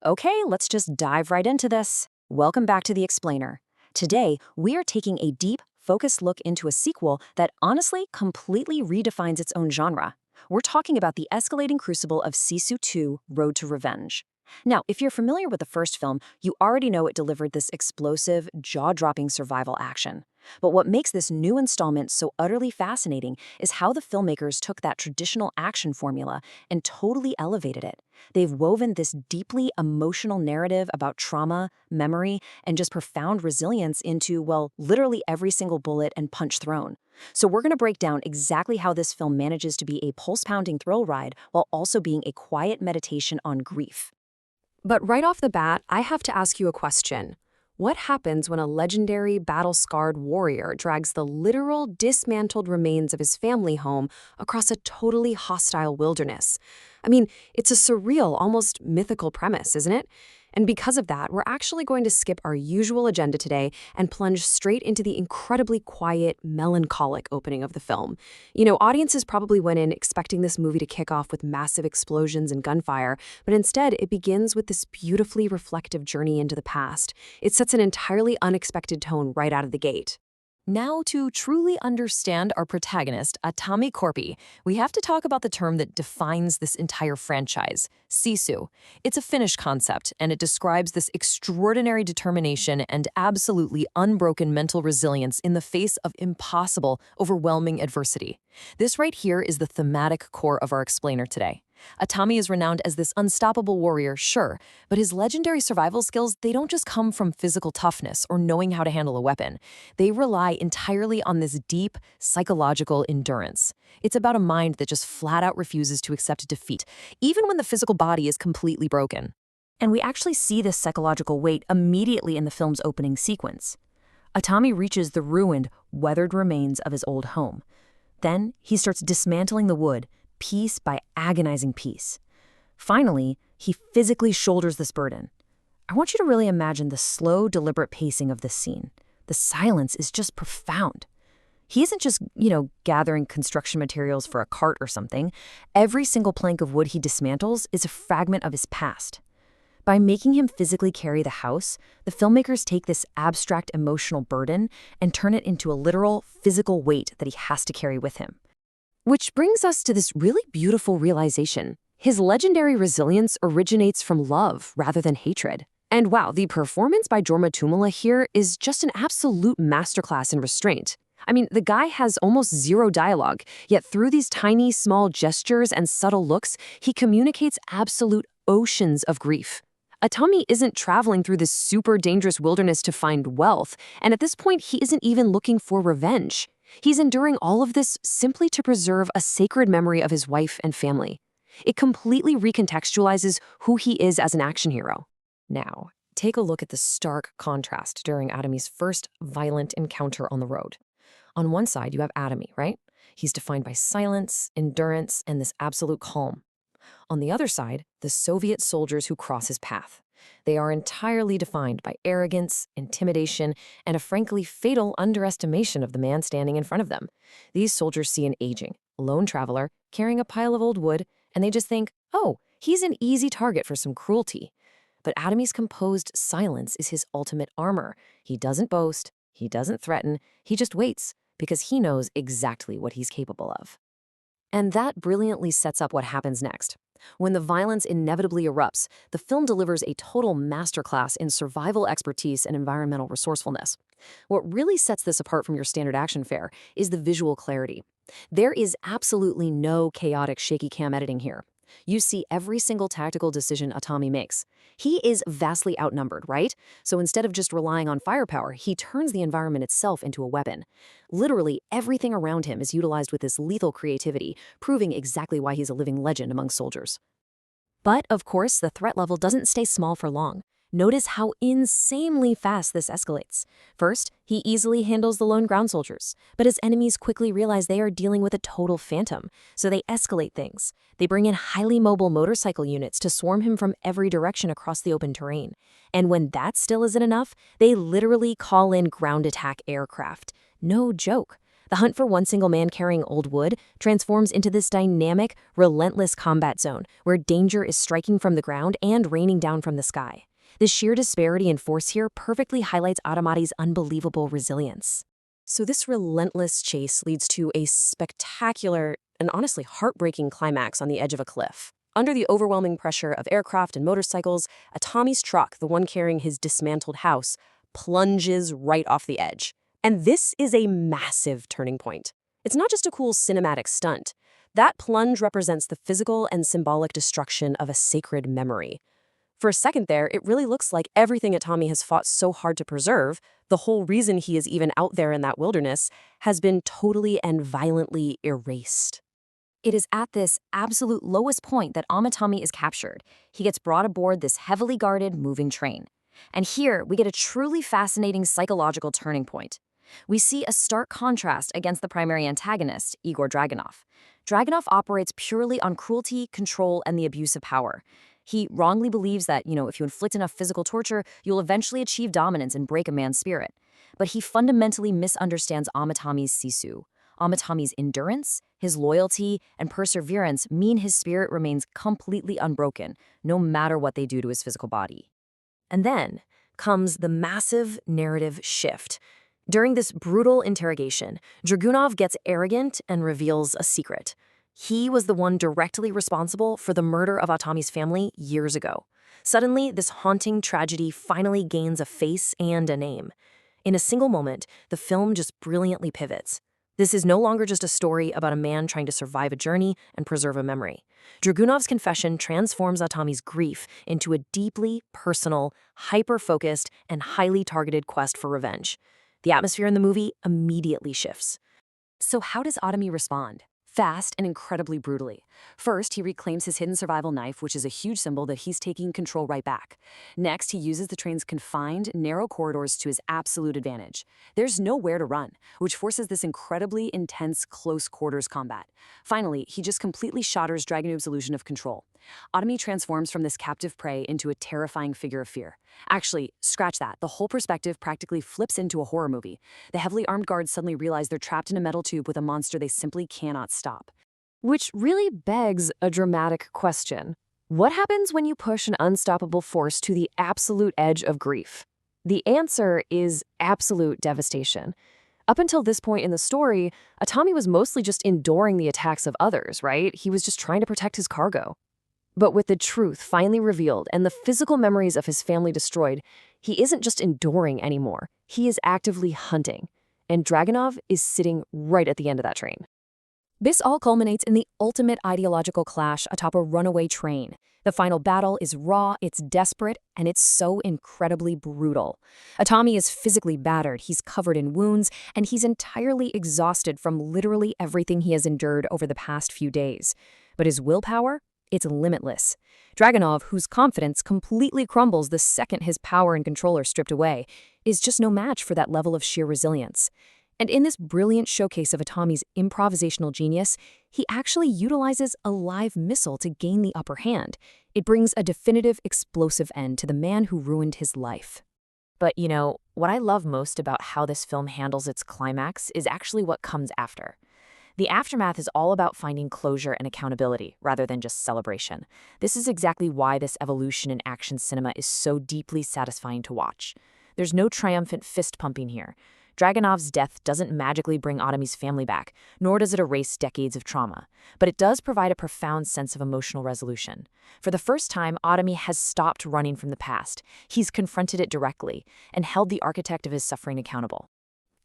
Okay, let's just dive right into this. Welcome back to The Explainer. Today, we are taking a deep, focused look into a sequel that honestly completely redefines its own genre. We're talking about the escalating crucible of Sisu 2, Road to Revenge. Now, if you're familiar with the first film, you already know it delivered this explosive, jaw-dropping survival action. But what makes this new installment so utterly fascinating is how the filmmakers took that traditional action formula and totally elevated it. They've woven this deeply emotional narrative about trauma, memory, and just profound resilience into, well, literally every single bullet and punch thrown. So we're going to break down exactly how this film manages to be a pulse-pounding thrill ride while also being a quiet meditation on grief. But right off the bat, I have to ask you a question. What happens when a legendary, battle-scarred warrior drags the literal, dismantled remains of his family home across a totally hostile wilderness? I mean, it's a surreal, almost mythical premise, isn't it? And because of that, we're actually going to skip our usual agenda today and plunge straight into the incredibly quiet, melancholic opening of the film. Audiences probably went in expecting this movie to kick off with massive explosions and gunfire, but instead it begins with this beautifully reflective journey into the past. It sets an entirely unexpected tone right out of the gate. Now, to truly understand our protagonist, Atami Korpi, we have to talk about the term that defines this entire franchise, Sisu. It's a Finnish concept, and it describes this extraordinary determination and absolutely unbroken mental resilience in the face of impossible, overwhelming adversity. This right here is the thematic core of our explainer today. Atami is renowned as this unstoppable warrior, sure, but his legendary survival skills, they don't just come from physical toughness or knowing how to handle a weapon. They rely entirely on this deep, psychological endurance. It's about a mind that just flat out refuses to accept defeat, even when the physical body is completely broken. And we actually see this psychological weight immediately in the film's opening sequence. Atami reaches the ruined, weathered remains of his old home. Then he starts dismantling the wood, piece by agonizing piece. Finally, he physically shoulders this burden. I want you to really imagine the slow, deliberate pacing of this scene. The silence is just profound. He isn't just, gathering construction materials for a cart or something. Every single plank of wood he dismantles is a fragment of his past. By making him physically carry the house, the filmmakers take this abstract emotional burden and turn it into a literal, physical weight that he has to carry with him. Which brings us to this really beautiful realization. His legendary resilience originates from love rather than hatred. And wow, the performance by Jorma Tommila here is just an absolute masterclass in restraint. I mean, the guy has almost zero dialogue, yet through these tiny, small gestures and subtle looks, he communicates absolute oceans of grief. Atami isn't traveling through this super dangerous wilderness to find wealth, and at this point, he isn't even looking for revenge. He's enduring all of this simply to preserve a sacred memory of his wife and family. It completely recontextualizes who he is as an action hero. Now, take a look at the stark contrast during Atami's first violent encounter on the road. On one side, you have Atami, right? He's defined by silence, endurance, and this absolute calm. On the other side, the Soviet soldiers who cross his path. They are entirely defined by arrogance, intimidation, and a frankly fatal underestimation of the man standing in front of them. These soldiers see an aging, lone traveler carrying a pile of old wood, and they just think, oh, he's an easy target for some cruelty. But Atami's composed silence is his ultimate armor. He doesn't boast, he doesn't threaten, he just waits, because he knows exactly what he's capable of. And that brilliantly sets up what happens next. When the violence inevitably erupts, the film delivers a total masterclass in survival expertise and environmental resourcefulness. What really sets this apart from your standard action fare is the visual clarity. There is absolutely no chaotic shaky cam editing here. You see every single tactical decision Atami makes. He is vastly outnumbered, right? So instead of just relying on firepower, he turns the environment itself into a weapon. Literally, everything around him is utilized with this lethal creativity, proving exactly why he's a living legend among soldiers. But, of course, the threat level doesn't stay small for long. Notice how insanely fast this escalates. First, he easily handles the lone ground soldiers, but his enemies quickly realize they are dealing with a total phantom, so they escalate things. They bring in highly mobile motorcycle units to swarm him from every direction across the open terrain. And when that still isn't enough, they literally call in ground attack aircraft. No joke. The hunt for one single man carrying old wood transforms into this dynamic, relentless combat zone where danger is striking from the ground and raining down from the sky. The sheer disparity in force here perfectly highlights Automati's unbelievable resilience. So this relentless chase leads to a spectacular and honestly heartbreaking climax on the edge of a cliff. Under the overwhelming pressure of aircraft and motorcycles, Tommy's truck, the one carrying his dismantled house, plunges right off the edge. And this is a massive turning point. It's not just a cool cinematic stunt. That plunge represents the physical and symbolic destruction of a sacred memory. For a second there, it really looks like everything that Tommy has fought so hard to preserve, the whole reason he is even out there in that wilderness, has been totally and violently erased. It is at this absolute lowest point that Tommy is captured. He gets brought aboard this heavily guarded, moving train. And here, we get a truly fascinating psychological turning point. We see a stark contrast against the primary antagonist, Igor Dragunov. Dragunov operates purely on cruelty, control, and the abuse of power. He wrongly believes that, if you inflict enough physical torture, you'll eventually achieve dominance and break a man's spirit. But he fundamentally misunderstands Tommy's Sisu. Tommy's endurance, his loyalty, and perseverance mean his spirit remains completely unbroken, no matter what they do to his physical body. And then comes the massive narrative shift. During this brutal interrogation, Dragunov gets arrogant and reveals a secret. He was the one directly responsible for the murder of Tommy's family years ago. Suddenly, this haunting tragedy finally gains a face and a name. In a single moment, the film just brilliantly pivots. This is no longer just a story about a man trying to survive a journey and preserve a memory. Dragunov's confession transforms Tommy's grief into a deeply personal, hyper-focused, and highly targeted quest for revenge. The atmosphere in the movie immediately shifts. So how does Tommy respond? Fast and incredibly brutally. First, he reclaims his hidden survival knife, which is a huge symbol that he's taking control right back. Next, he uses the train's confined, narrow corridors to his absolute advantage. There's nowhere to run, which forces this incredibly intense close-quarters combat. Finally, he just completely shatters Dragunov's illusion of control. Tommy transforms from this captive prey into a terrifying figure of fear. Actually, scratch that. The whole perspective practically flips into a horror movie. The heavily armed guards suddenly realize they're trapped in a metal tube with a monster they simply cannot stop. Which really begs a dramatic question. What happens when you push an unstoppable force to the absolute edge of grief? The answer is absolute devastation. Up until this point in the story, Tommy was mostly just enduring the attacks of others, right? He was just trying to protect his cargo. But with the truth finally revealed and the physical memories of his family destroyed, he isn't just enduring anymore. He is actively hunting. And Dragunov is sitting right at the end of that train. This all culminates in the ultimate ideological clash atop a runaway train. The final battle is raw, it's desperate, and it's so incredibly brutal. Tommy is physically battered, he's covered in wounds, and he's entirely exhausted from literally everything he has endured over the past few days. But his willpower? It's limitless. Dragunov, whose confidence completely crumbles the second his power and control are stripped away, is just no match for that level of sheer resilience. And in this brilliant showcase of Tommy's improvisational genius, he actually utilizes a live missile to gain the upper hand. It brings a definitive explosive end to the man who ruined his life. But what I love most about how this film handles its climax is actually what comes after. The aftermath is all about finding closure and accountability, rather than just celebration. This is exactly why this evolution in action cinema is so deeply satisfying to watch. There's no triumphant fist-pumping here. Dragunov's death doesn't magically bring Tommy's family back, nor does it erase decades of trauma. But it does provide a profound sense of emotional resolution. For the first time, Tommy has stopped running from the past. He's confronted it directly, and held the architect of his suffering accountable.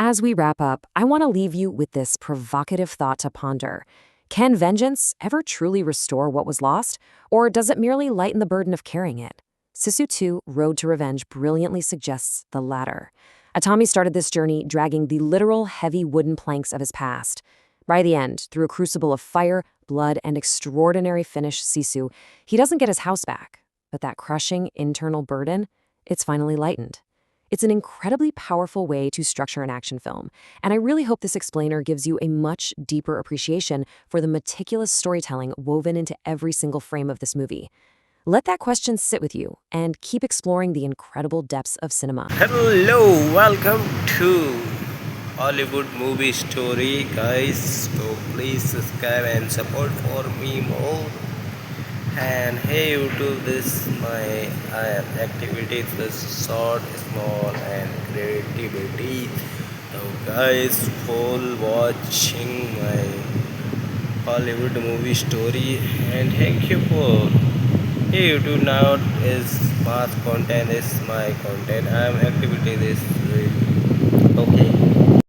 As we wrap up, I want to leave you with this provocative thought to ponder. Can vengeance ever truly restore what was lost, or does it merely lighten the burden of carrying it? Sisu 2, Road to Revenge brilliantly suggests the latter. Tommy started this journey dragging the literal heavy wooden planks of his past. By the end, through a crucible of fire, blood, and extraordinary finish Sisu, he doesn't get his house back. But that crushing internal burden, it's finally lightened. It's an incredibly powerful way to structure an action film, and I really hope this explainer gives you a much deeper appreciation for the meticulous storytelling woven into every single frame of this movie. Let that question sit with you, and keep exploring the incredible depths of cinema. Hello, welcome to Hollywood movie story, guys. So please subscribe and support for me more. And hey YouTube, this my activities is short, small, and creativity. So guys, full watching my Hollywood movie story, and thank you for. Hey YouTube, now is mass content is my content. I am activity this. Okay.